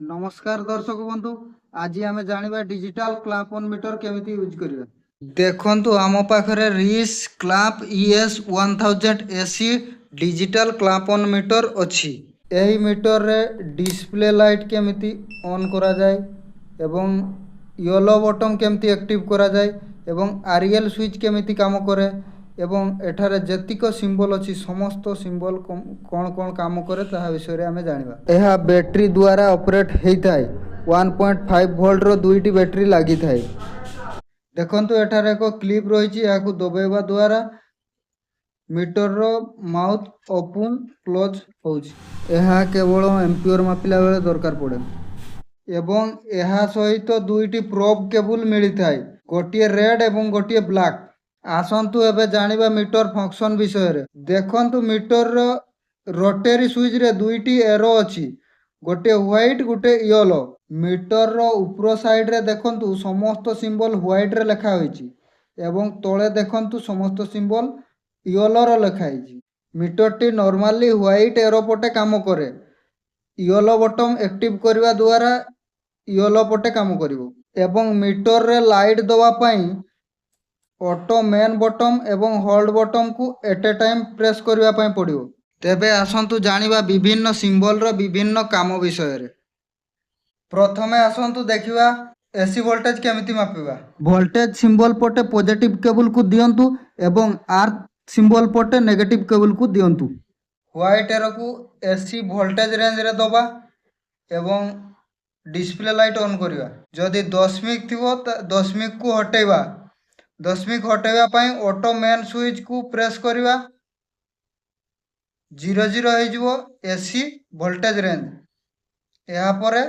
नमस्कार दर्शक बंधु। आज आम जाना डिजिटल क्लैंप ऑन मीटर केमिति यूज करिया। देखंतु आम पाखरे रिस clamp ES 1000 AC digital clamp on meter अछि। एही मीटर रे डिस्प्ले लाइट केमिति ऑन करा जाय एवं येलो बटन केमिति एक्टिव करा जाय एवं RL स्विच केमिति काम करे एवं एठारे जेतिक सिंबल अछि समस्त सिंबल कौन कौन काम करे ताहा विषय रे आमे जानिबा। एहा बैटरी द्वारा ऑपरेट हेइथाय। 1.5 वोल्ट रो दुईटी बैटरी लागि थाय। देखंतु एठारे एको क्लिप रहिछि, याकु दबेबा द्वारा मीटर रो माउथ ओपन क्लोज होउछि। एहा केवल एम्पियर मापिला बेले दरकार पड़े एवं एहा सहित दुईटी प्रोब केबल मिली थाय, गोटिए रेड एवं गोटिए ब्लैक। आसंतु एबे जानिबा मीटर फंक्शन विषय रे। देखंतु मीटर रो रोटरी स्विच रे दुईटी एरो अछि, गोटे व्हाइट गोटे येलो। मीटर रो ऊपर साइड रे देखंतु समस्त सिंबल व्हाइट रे लिखा होइछि एवं तळे देखंतु समस्त सिंबल येलो रो लिखा होइछि। मीटर टी नॉर्मली व्हाइट एरो पटे काम करे। येलो बटन एक्टिव करबा द्वारा येलो पटे काम करिवो एवं मीटर रे लाइट दवा पई ऑटो मेन बटन एवं होल्ड बटन को एट ए टाइम प्रेस करबा पई पड़िवो। तेबे आसंतु जानिबा विभिन्न सिंबल रो विभिन्न काम विषय रे। प्रथमे आसंतु देखिबा एसी वोल्टेज केमिति मापिबा। वोल्टेज सिंबल पटे पॉजिटिव केबल को दियंतु एवं अर्थ सिंबल पटे नेगेटिव केबल को दियंतु। व्हाइट एरो को एसी वोल्टेज रेंज रे दबा एवं डिस्प्ले लाइट ऑन करिवा। जदि दशमिक थिबो त दशमिक को हटेबा। दशमिक हटेबा पई ऑटो मेन स्विच को प्रेस करिवा। 00 हो जिवो एसी वोल्टेज रेंज। या परे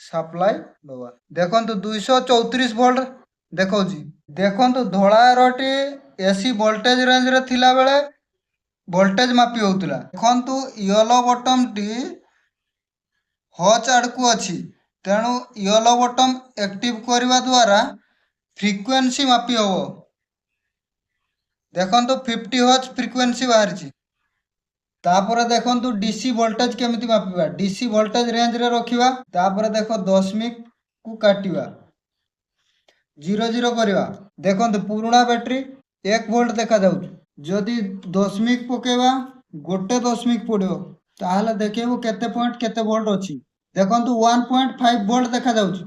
सप्लाई दबा। देखंतु 234 वोल्ट देखौजी। देखंतु धोळा एरोटी एसी वोल्टेज रेंज रे थिला बेले वोल्टेज मापी होतला। देखंतु येलो बटन टी हच आडकू अछि, तेणु येलो बटन एक्टिव करबा द्वारा फ्रीक्वेंसी मापी होबो। देखंतु 50 हर्ट्ज फ्रीक्वेंसी बाहरछि। तापर देखंतु डीसी वोल्टेज केमिति मापिबा। डीसी वोल्टेज रेंज रे रखिबा। तापर देखो दशमिक को काटिबा। 00 करिबा। देखंतु पुराना बैटरी 1 वोल्ट देखा जाउछ। जदि दशमिक पकेबा गोटे दशमिक पड़ियो ताहले देखेबो केते पॉइंट केते वोल्ट अछि। देखंतु 1.5 वोल्ट देखा जाउछ।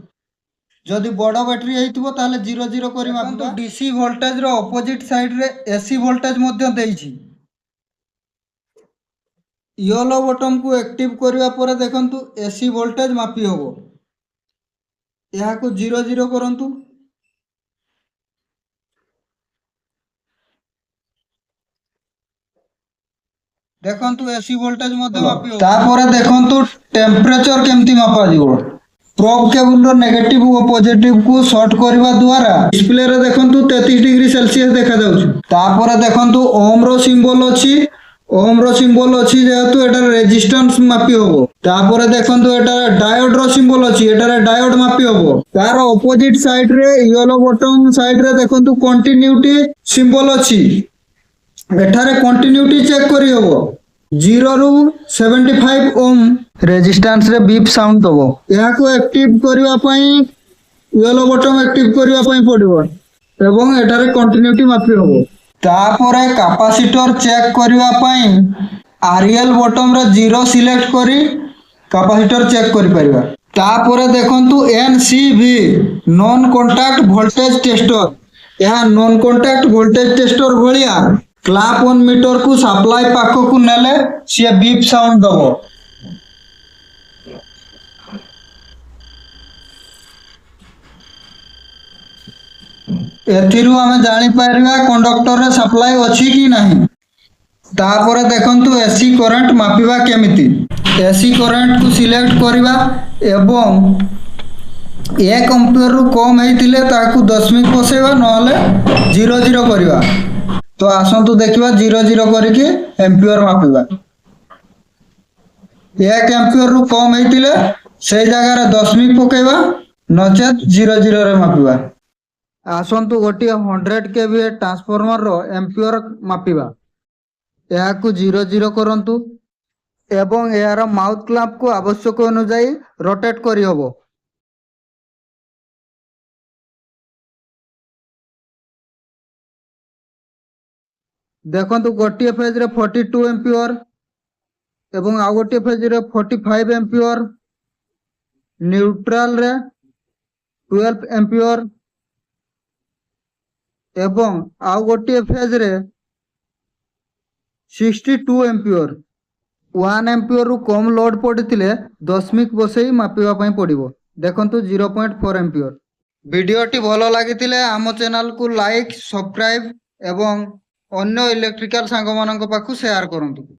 जदि बड़ बैटरी हेइतिबो ताहले 00 करि मापिबा। डीसी वोल्टेज रो ऑपोजिट साइड रे एसी वोल्टेज मध्य देइछि। येलो बटन को एक्टिव करबा परे देखंतु एसी वोल्टेज मापी होबो। यहाँ को 00 करंतु। देखंतु एसी वोल्टेज मध्य मापी होबो। तापर देखंतु टेंपरेचर केमति मापा जिवो। प्रोब केबल रो नेगेटिव और पॉजिटिव को शॉर्ट करबा द्वारा डिस्प्ले रे देखंतु 33 डिग्री सेल्सियस देखा जाउछ। तापर देखंतु ओम रो सिंबल अछि। ओम रो सिंबल अछि जेहेतु एटा रेजिस्टेंस मापी होबो। तापर देखंतु एटा डायोड रो सिंबल अछि, एटा डायोड मापी होबो। तार ऑपोजिट साइड रे येलो बटन साइड रे देखंतु कंटिन्यूटी सिंबल अछि। एठारे कंटिन्यूटी चेक करि होबो। 0 रु 75 ओम रेजिस्टेंस रे बीप साउंड दबो। या को एक्टिव करबा पई येलो बटन एक्टिव करबा पई पड़िबो एवं एटारे कंटिन्यूटी मापी होबो। तापरे कैपेसिटर चेक करबा पई RL बटन रे 0 सिलेक्ट करी कैपेसिटर चेक करि परिबा। तापरे देखंतु NCV non contact voltage tester. यह नॉन कांटेक्ट वोल्टेज टेस्टर भलिया क्लैंप ऑन मीटर को सप्लाई पाख को नेले से बीप साउंड दबो। एथिरु हमें जानि पारिबा कंडक्टर रे सप्लाई अछि कि नाही। तापर देखंतु एसी करंट मापिबा केमिति। एसी करंट को सिलेक्ट करिबा एवं 1 एम्पियर रु कम हेतिले ताकू दशमिक बसेबा नहले 00 करिबा। तो आसंतु देखिबा 00 करिके एम्पियर मापिबा। 1 एम्पियर रु कम हेतिले से जगह रे दशमिक पकेबा नचेत 00 रे मापिबा। आसंतु गोटिए 100 केवीए ट्रांसफार्मर रो एम्पियर मापिबा। या को 00 करंतु। ଏବଂ ଏହାର ମାଉଥ କ୍ଲାମ୍ପକୁ ଆବଶ୍ୟକ ଅନୁଯାୟୀ ରୋଟେଟ୍ କରିହେବ। ଦେଖନ୍ତୁ ଗୋଟିଏ ଫେଜ୍ରେ 42 ଏମ୍ପିଅର ଏବଂ ଆଉ ଗୋଟିଏ ଫେଜ୍ରେ 45 ଏମ୍ପିଅର, ନ୍ୟୁଟ୍ରାଲରେ 12 ଏମ୍ପିଅର ଏବଂ ଆଉ ଗୋଟିଏ ଫେଜ୍ରେ 62 ଏମ୍ପିଅର। 1 ଏମ୍ପିଅରରୁ କମ୍ ଲୋଡ୍ ପଡ଼ିଥିଲେ ଦଶମିକ ବସେଇ ମାପିବା ପାଇଁ ପଡ଼ିବ। ଦେଖନ୍ତୁ 0.4 ଏମ୍ପିଅର। ଭିଡ଼ିଓଟି ଭଲ ଲାଗିଥିଲେ ଆମ ଚ୍ୟାନେଲକୁ ଲାଇକ୍, ସବସ୍କ୍ରାଇବ୍ ଏବଂ ଅନ୍ୟ ଇଲେକ୍ଟ୍ରିକାଲ ସାଙ୍ଗମାନଙ୍କ ପାଖକୁ ସେୟାର କରନ୍ତୁ।